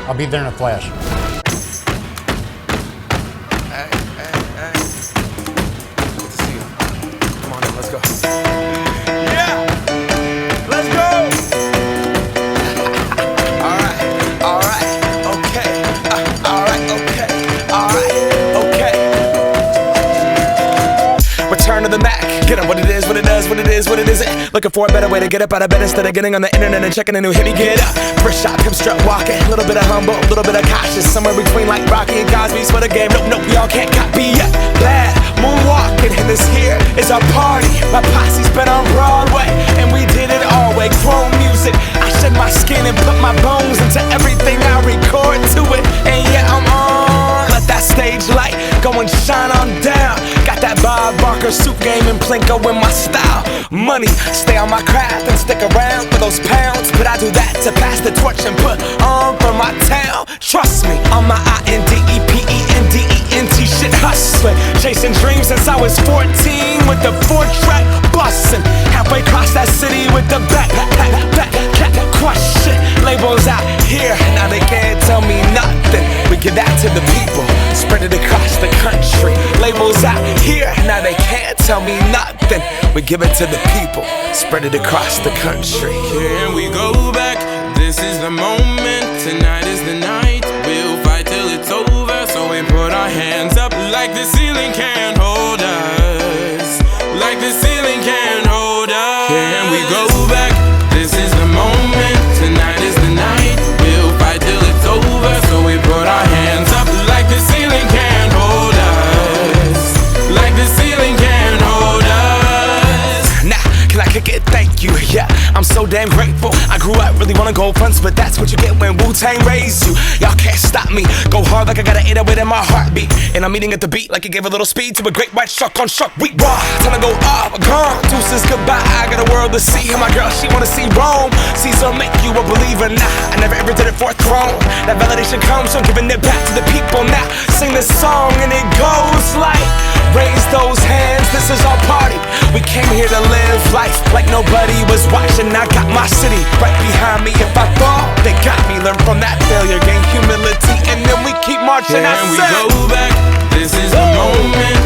I'll be there in a flash. Hey. Good to see you. Come on in, let's go. Yeah! Let's go! Alright, okay. Okay. Return to the Mac. Get up, what it is, what it does, what it is, what it isn't. Looking for a better way to get up out of bed instead of getting on the internet and checking a new hit. Me get up, first shot, pimp strut walking. A little bit of humble, a little bit of cautious. Somewhere between like Rocky and Cosby's for the game. Nope, y'all can't copy yet. Glad moonwalking, and this here is our party. My posse's been on Broadway, and we did it all way. Chrome music, I shed my skin and put my bones into everything I record to it. And yeah, I'm on. Let that stage light go and shine on down. Got that Bob Barker suit game and Plinko in my style. Money, stay on my craft and stick around for those pounds. But I do that to pass the torch and put on for my town. Trust me, on my INDEPENDENT shit hustling. Chasing dreams since I was 14 with the 4-track bustin'. Halfway across that city with the back crush shit. Labels out here, now they can't tell me nothing. We give that to the people, spread it across the country. Labels out here, now they can't tell me nothing. We give it to the people, spread it across the country. Here we go back, this is the moment. Tonight is the night, we'll fight till it's over. So we put our hands up like the ceiling can't hold us. Like the ceiling can't hold us. Here we go back, this is the moment. Tonight is the night, we'll fight till it's over. So we put our hands up like the ceiling can't hold us. Like the ceiling can't hold us. Nah, can I kick it? Thank you, yeah, I'm so damn grateful. I grew up really wanna go fronts, but that's what you get when Wu-Tang raised you. Y'all can't stop me, go hard like I got an 808 in my heartbeat. And I'm eating at the beat like it gave a little speed to a great white shark on Shark Week. Raw, time to go off, gone, deuces goodbye. I got a world to see, and my girl, she wanna see Rome. Caesar make you a believer, nah, I never ever did it for a throne. That validation comes from giving it back to the people. Now, sing this song and it goes like, raise those hands, this is our party. We came here to live life like nobody was watching. I got my city right behind me. If I fall, they got me. Learn from that failure, gain humility, and then we keep marching. Here we go back, this is the moment.